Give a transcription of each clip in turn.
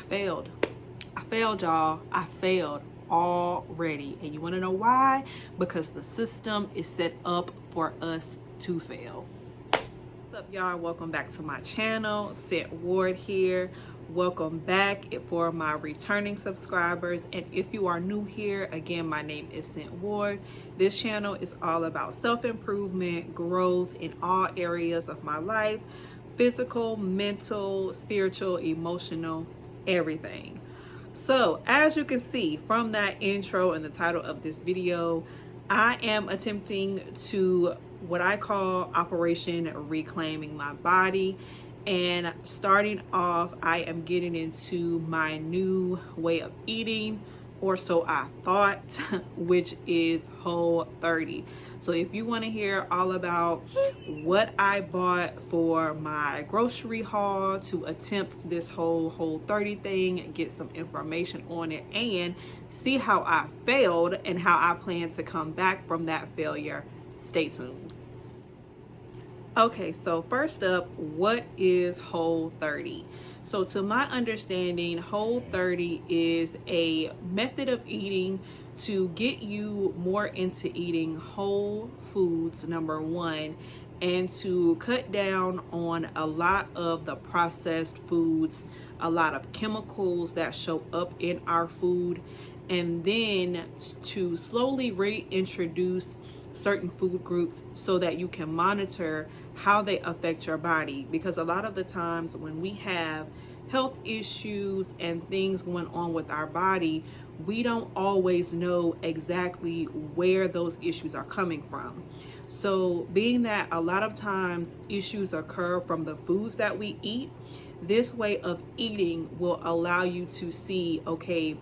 failed. I failed, y'all. I failed already. And you want to know why? Because the system is set up for us to fail. What's up, y'all? Welcome back to my channel. Cint Ward here. Welcome back for my returning subscribers. And if you are new here, again, my name is Cint Ward. This channel is all about self-improvement, growth in all areas of my life: physical, mental, spiritual, emotional, everything. So as you can see from that intro and the title of this video, I am attempting to what I call Operation Reclaiming My Body. And starting off, I am getting into my new way of eating, or so I thought, which is WHOLE30. So if you want to hear all about what I bought for my grocery haul to attempt this whole WHOLE30 thing, get some information on it, and see how I failed and how I plan to come back from that failure, stay tuned. Okay, so first up, what is WHOLE30? So to my understanding, WHOLE30 is a method of eating to get you more into eating whole foods, number one, and to cut down on a lot of the processed foods, a lot of chemicals that show up in our food, and then to slowly reintroduce certain food groups so that you can monitor how they affect your body. Because a lot of the times when we have health issues and things going on with our body, we don't always know exactly where those issues are coming from. So being that a lot of times issues occur from the foods that we eat, this way of eating will allow you to see, okay,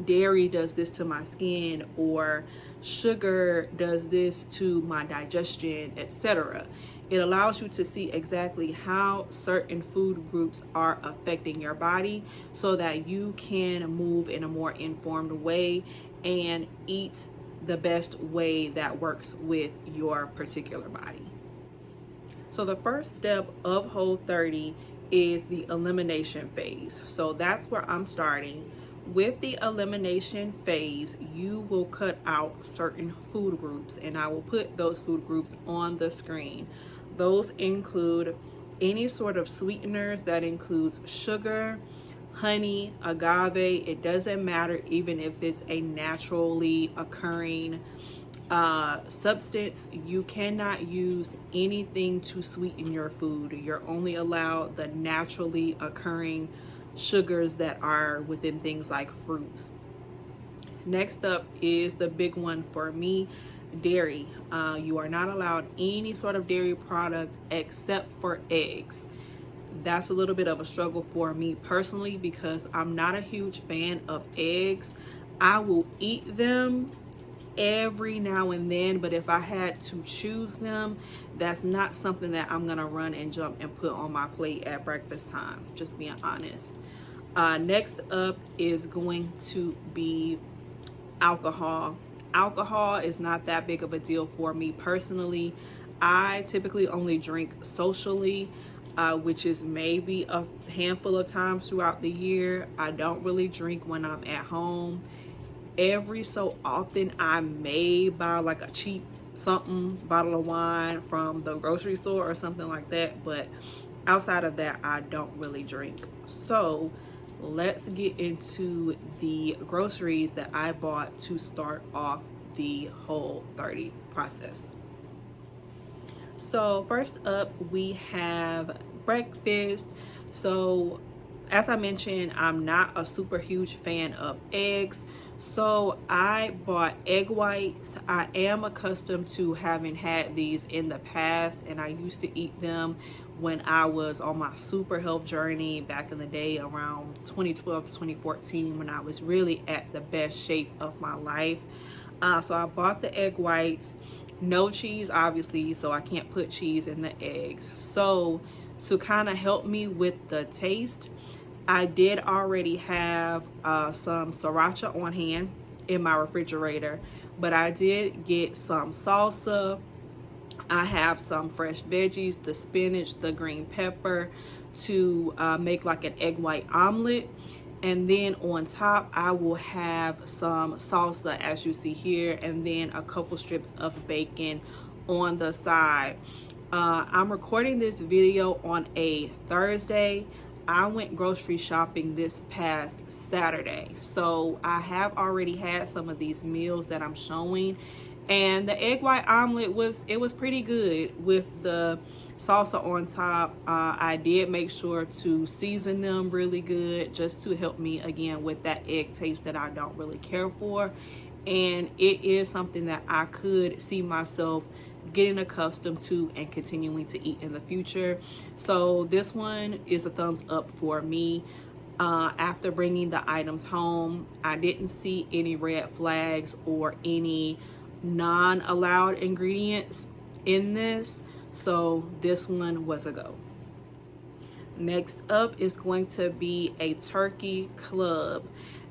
dairy does this to my skin, or sugar does this to my digestion, etc. It allows you to see exactly how certain food groups are affecting your body so that you can move in a more informed way and eat the best way that works with your particular body. So the first step of WHOLE30 is the elimination phase. So that's where I'm starting. With the elimination phase, you will cut out certain food groups, and I will put those food groups on the screen. Those include any sort of sweeteners, that includes sugar, honey, agave. It doesn't matter even if it's a naturally occurring substance. You cannot use anything to sweeten your food. You're only allowed the naturally occurring sugars that are within things like fruits. Next up is the big one for me, dairy. You are not allowed any sort of dairy product except for eggs. That's a little bit of a struggle for me personally because I'm not a huge fan of eggs. I will eat them every now and then, but if I had to choose them, that's not something that I'm gonna run and jump and put on my plate at breakfast time, just being honest. Next up is going to be alcohol. Alcohol is not that big of a deal for me personally. I typically only drink socially, which is maybe a handful of times throughout the year. I don't really drink when I'm at home. Every so often I may buy like a cheap bottle of wine from the grocery store or something like that, but outside of that I don't really drink. So let's get into the groceries that I bought to start off the WHOLE30 process. So first up, we have breakfast. So as I mentioned, I'm not a super huge fan of eggs, so I bought egg whites. I am accustomed to having had these in the past, and I used to eat them when I was on my super health journey back in the day around 2012 to 2014, when I was really at the best shape of my life. So I bought the egg whites. No cheese, obviously, so I can't put cheese in the eggs. So to kind of help me with the taste, I did already have some sriracha on hand in my refrigerator, but I did get some salsa. I have some fresh veggies, the spinach, the green pepper, to make like an egg white omelet. And then on top, I will have some salsa, as you see here, and then a couple strips of bacon on the side. I'm recording this video on a Thursday. I went grocery shopping this past Saturday, so I have already had some of these meals that I'm showing, and the egg white omelet was pretty good with the salsa on top. I did make sure to season them really good just to help me again with that egg taste that I don't really care for, and it is something that I could see myself getting accustomed to and continuing to eat in the future. So this one is a thumbs up for me. After bringing the items home, I didn't see any red flags or any non-allowed ingredients in this, so this one was a go. Next up is going to be a turkey club.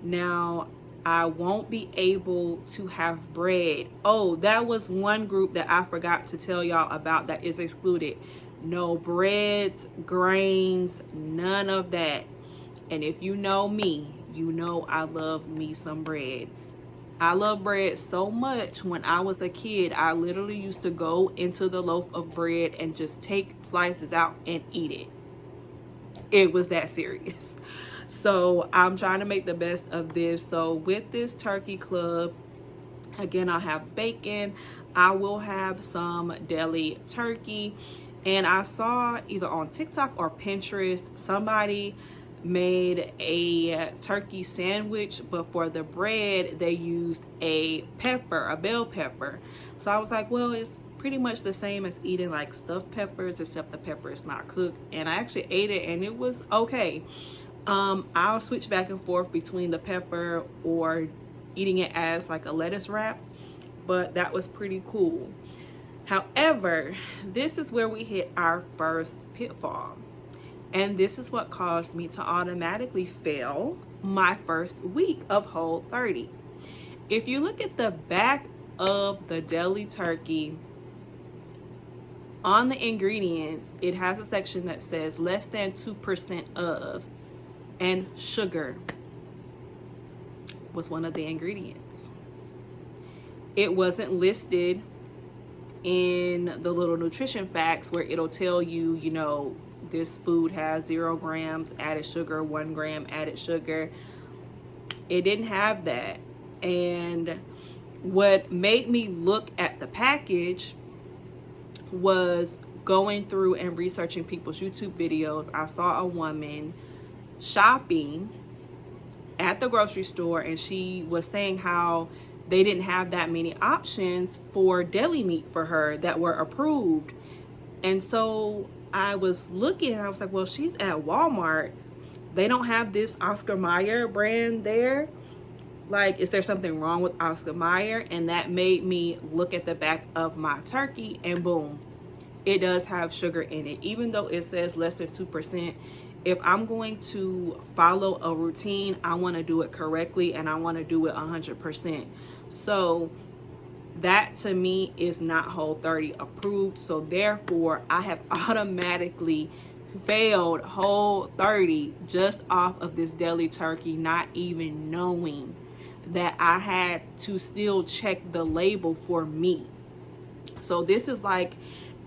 Now, I won't be able to have bread. Oh, that was one group that I forgot to tell y'all about that is excluded. No breads, grains, none of that. And if you know me, you know I love me some bread. I love bread so much. When I was a kid, I literally used to go into the loaf of bread and just take slices out and eat it. It was that serious. So I'm trying to make the best of this. So with this turkey club, again, I'll have bacon. I will have some deli turkey. And I saw either on TikTok or Pinterest, somebody made a turkey sandwich, but for the bread they used a pepper, a bell pepper. So I was like, well, it's pretty much the same as eating like stuffed peppers, except the pepper is not cooked. And I actually ate it and it was okay. I'll switch back and forth between the pepper or eating it as like a lettuce wrap, but that was pretty cool. However, this is where we hit our first pitfall. And this is what caused me to automatically fail my first week of WHOLE30. If you look at the back of the deli turkey, on the ingredients, it has a section that says less than 2% of, and sugar was one of the ingredients. It wasn't listed in the little nutrition facts where it'll tell you, you know, this food has 0 grams added sugar, 1 gram added sugar. It didn't have that. And what made me look at the package was going through and researching people's YouTube videos. I saw a woman shopping at the grocery store and she was saying how they didn't have that many options for deli meat for her that were approved. And so I was looking and I was like, well, she's at Walmart. They don't have this Oscar Mayer brand there. Like, is there something wrong with Oscar Mayer? And that made me look at the back of my turkey and boom, it does have sugar in it. Even though it says less than 2%, if I'm going to follow a routine, I want to do it correctly and I want to do it 100%. So that to me is not WHOLE30 approved. So therefore, I have automatically failed WHOLE30 just off of this deli turkey, not even knowing that I had to still check the label for meat. So this is like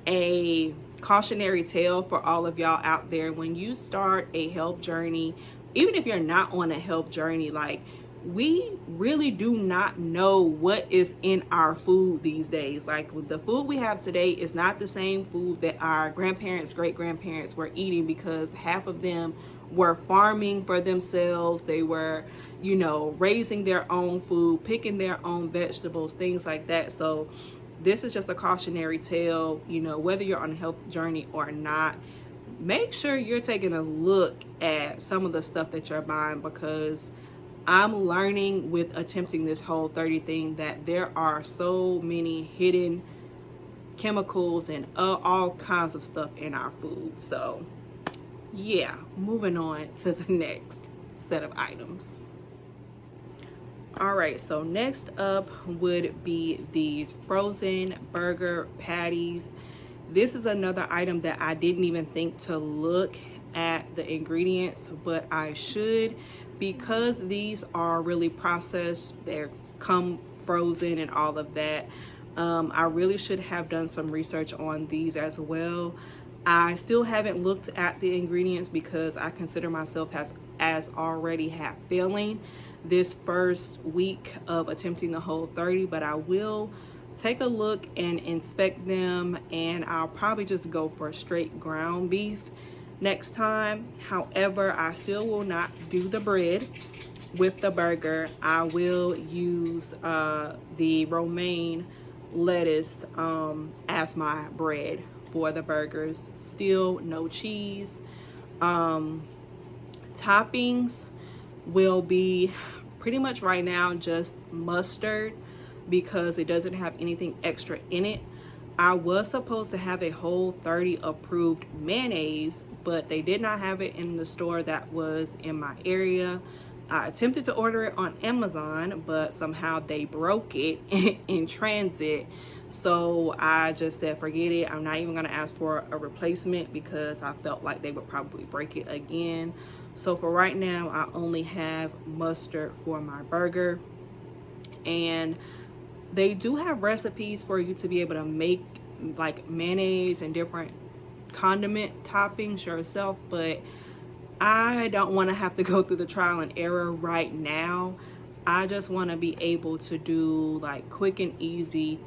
a cautionary tale for all of y'all out there. When you start a health journey, even if you're not on a health journey, like, we really do not know what is in our food these days. Like, the food we have today is not the same food that our grandparents, great-grandparents were eating, because half of them were farming for themselves. They were, you know, raising their own food, picking their own vegetables, things like that. So this is just a cautionary tale. You know, whether you're on a health journey or not, make sure you're taking a look at some of the stuff that you're buying, because I'm learning with attempting this WHOLE30 thing that there are so many hidden chemicals and all kinds of stuff in our food. So yeah, moving on to the next set of items. All right, so next up would be these frozen burger patties. This is another item that I didn't even think to look at the ingredients, but I should, because these are really processed, they're come frozen and all of that. I really should have done some research on these as well. I still haven't looked at the ingredients because I consider myself as already half failing this first week of attempting the Whole30, but I will take a look and inspect them, and I'll probably just go for straight ground beef next time. However, I still will not do the bread with the burger. I will use the romaine lettuce as my bread for the burgers. Still no cheese. Toppings will be pretty much right now just mustard because it doesn't have anything extra in it. I was supposed to have a Whole30 approved mayonnaise, but they did not have it in the store that was in my area. I attempted to order it on Amazon, but somehow they broke it in transit. So I just said, forget it. I'm not even gonna ask for a replacement because I felt like they would probably break it again. So for right now, I only have mustard for my burger. And they do have recipes for you to be able to make like mayonnaise and different condiment toppings yourself, but I don't want to have to go through the trial and error right now. I just want to be able to do like quick and easy,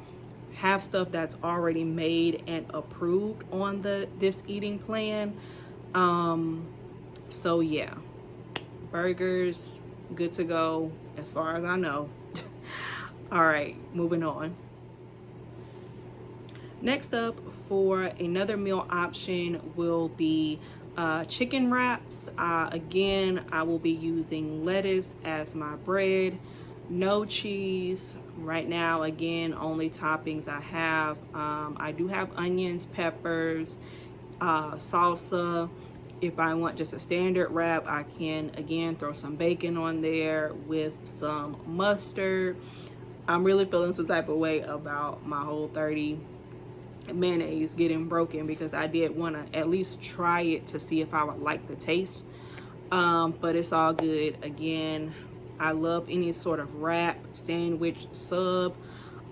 have stuff that's already made and approved on this eating plan. So yeah, burgers good to go as far as I know. All right, moving on. Next up for another meal option will be chicken wraps. Again, I will be using lettuce as my bread, no cheese. Right now, again, only toppings I have. I do have onions, peppers, salsa. If I want just a standard wrap, I can again throw some bacon on there with some mustard. I'm really feeling some type of way about my Whole30 mayonnaise getting broken because I did want to at least try it to see if I would like the taste. But it's all good. Again, I love any sort of wrap, sandwich, sub.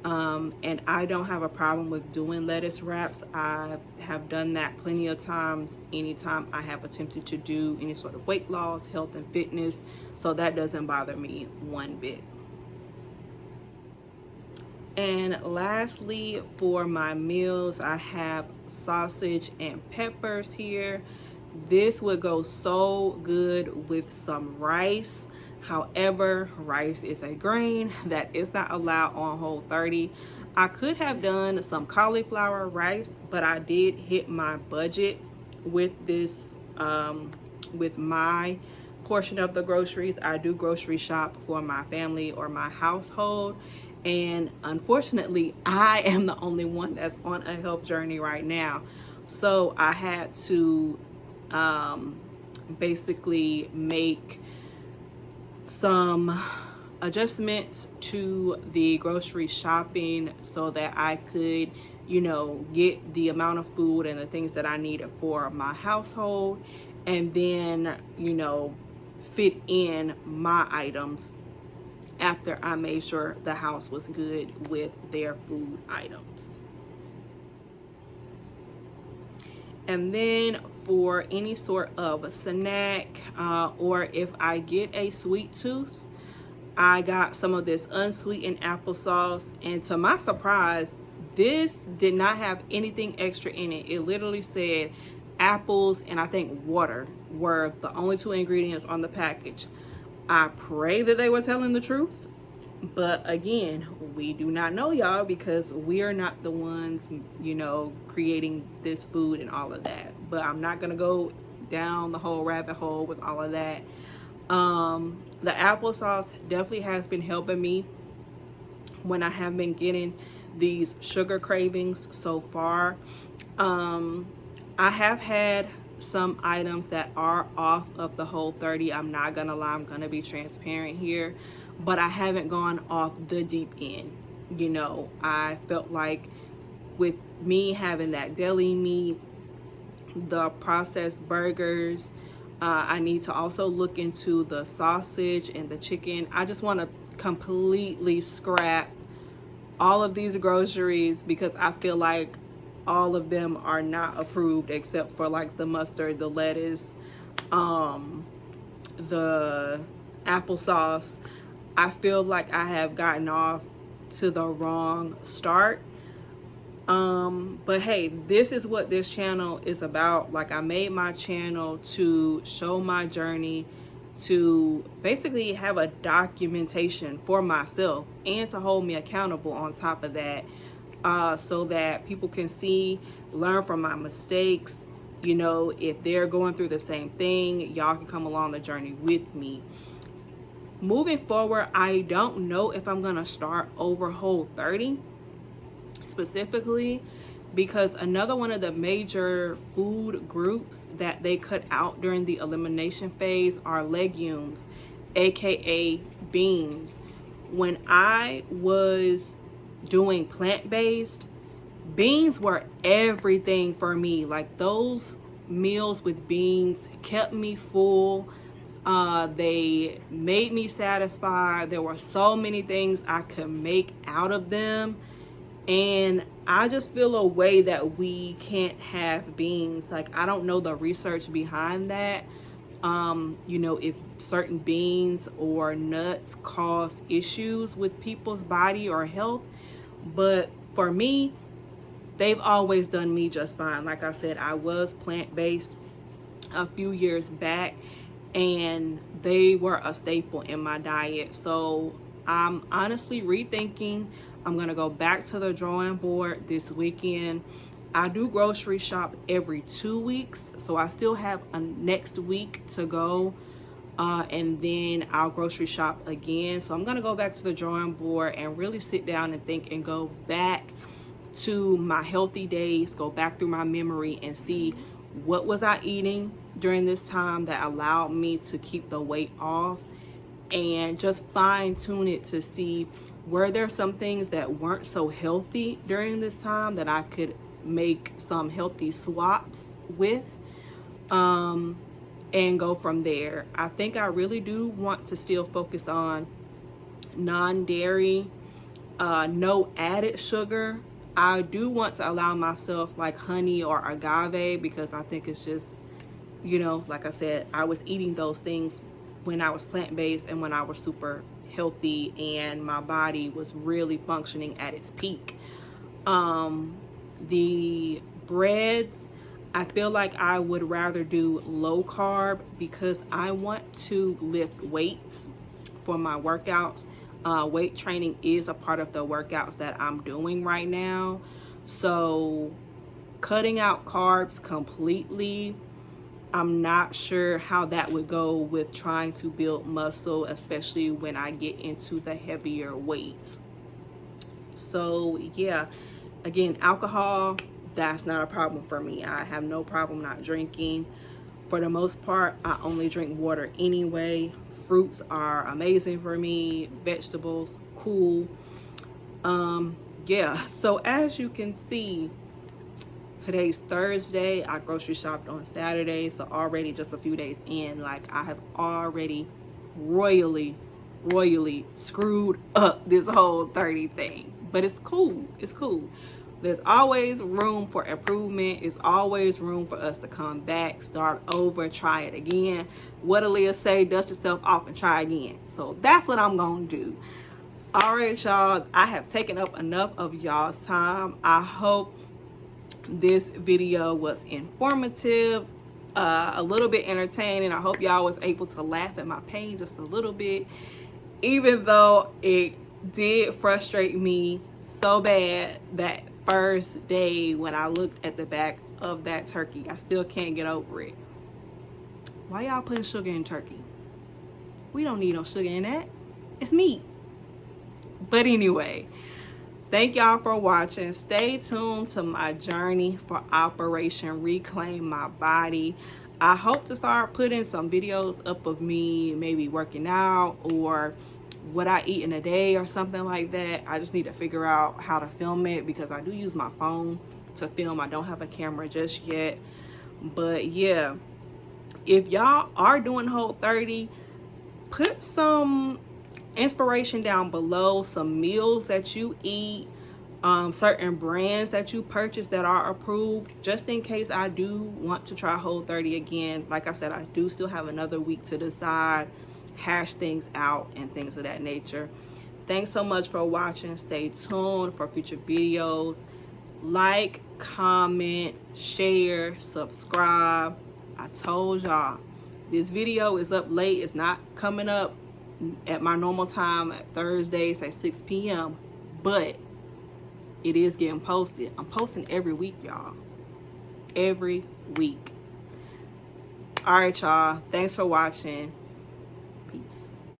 And I don't have a problem with doing lettuce wraps. I have done that plenty of times anytime I have attempted to do any sort of weight loss, health and fitness. So that doesn't bother me one bit. And lastly, for my meals, I have sausage and peppers here. This would go so good with some rice. However, rice is a grain that is not allowed on Whole30. I could have done some cauliflower rice, but I did hit my budget with this, with my portion of the groceries. I do grocery shop for my family or my household. And unfortunately, I am the only one that's on a health journey right now. So I had to basically make some adjustments to the grocery shopping so that I could, you know, get the amount of food and the things that I needed for my household, and then, you know, fit in my items after I made sure the house was good with their food items. And then for any sort of a snack, or if I get a sweet tooth, I got some of this unsweetened applesauce. And to my surprise, this did not have anything extra in it. It literally said apples and I think water were the only two ingredients on the package. I pray that they were telling the truth. But again, we do not know, y'all, because we are not the ones, you know, creating this food and all of that. But I'm not going to go down the whole rabbit hole with all of that. The applesauce definitely has been helping me when I have been getting these sugar cravings so far. I have had some items that are off of the Whole30. I'm not gonna lie, I'm gonna be transparent here, but I haven't gone off the deep end. You know, I felt like with me having that deli meat, the processed burgers. I need to also look into the sausage and the chicken. I just want to completely scrap all of these groceries because I feel like all of them are not approved except for like the mustard, the lettuce, the applesauce. I feel like I have gotten off to the wrong start. But hey, this is what this channel is about. Like, I made my channel to show my journey, to basically have a documentation for myself and to hold me accountable on top of that, so that people can see, learn from my mistakes. You know, if they're going through the same thing, y'all can come along the journey with me. Moving forward, I don't know if I'm gonna start over Whole30 specifically, because another one of the major food groups that they cut out during the elimination phase are legumes, aka beans. When I was doing plant-based, beans were everything for me. Like, those meals with beans kept me full. They made me satisfied. There were so many things I could make out of them. And I just feel a way that we can't have beans. Like, I don't know the research behind that. You know, if certain beans or nuts cause issues with people's body or health. But for me, they've always done me just fine. Like I said, I was plant-based a few years back, and they were a staple in my diet. So I'm honestly rethinking. I'm gonna go back to the drawing board this weekend. I do grocery shop every 2 weeks, so I still have a next week to go, and then I'll grocery shop again. So I'm gonna go back to the drawing board and really sit down and think and go back to my healthy days, go back through my memory and see what was I eating during this time that allowed me to keep the weight off, and just fine tune it to see, were there some things that weren't so healthy during this time that I could make some healthy swaps with, and go from there. I think I really do want to still focus on non-dairy, no added sugar. I do want to allow myself like honey or agave, because I think it's just, you know, like I said, I was eating those things when I was plant-based and when I was super healthy and my body was really functioning at its peak. The breads, I feel like I would rather do low carb because I want to lift weights for my workouts. Weight training is a part of the workouts that I'm doing right now. So cutting out carbs completely, I'm not sure how that would go with trying to build muscle, especially when I get into the heavier weights. So yeah, again, alcohol, that's not a problem for me. I have no problem not drinking. For the most part, I only drink water anyway. Fruits are amazing for me. Vegetables, cool. Yeah, so as you can see, today's Thursday. I grocery shopped on Saturday, so already just a few days in, like, I have already royally screwed up this whole 30 thing. But it's cool. It's cool. There's always room for improvement. It's always room for us to come back, start over, try it again. What Aaliyah say, dust yourself off and try again. So that's what I'm gonna do. All right, y'all, I have taken up enough of y'all's time. I hope this video was informative, a little bit entertaining. I hope y'all was able to laugh at my pain just a little bit, even though it did frustrate me so bad that first day when I looked at the back of that turkey. I still can't get over it. Why y'all putting sugar in turkey? We don't need no sugar in that. It's meat. But anyway, thank y'all for watching. Stay tuned to my journey for Operation Reclaim My Body. I hope to start putting some videos up of me maybe working out or what I eat in a day or something like that. I just need to figure out how to film it because I do use my phone to film. I don't have a camera just yet. But yeah, if y'all are doing Whole30, put some inspiration down below, some meals that you eat, certain brands that you purchase that are approved, just in case I do want to try Whole30 again. Like I said, I do still have another week to decide, hash things out, and things of that nature. Thanks so much for watching. Stay tuned for future videos. Like, comment, share, subscribe. I told y'all, this video is up late. It's not coming up at my normal time at Thursdays at 6 p.m. but it is getting posted. I'm posting every week, y'all. Every week. All right, y'all. Thanks for watching. Peace.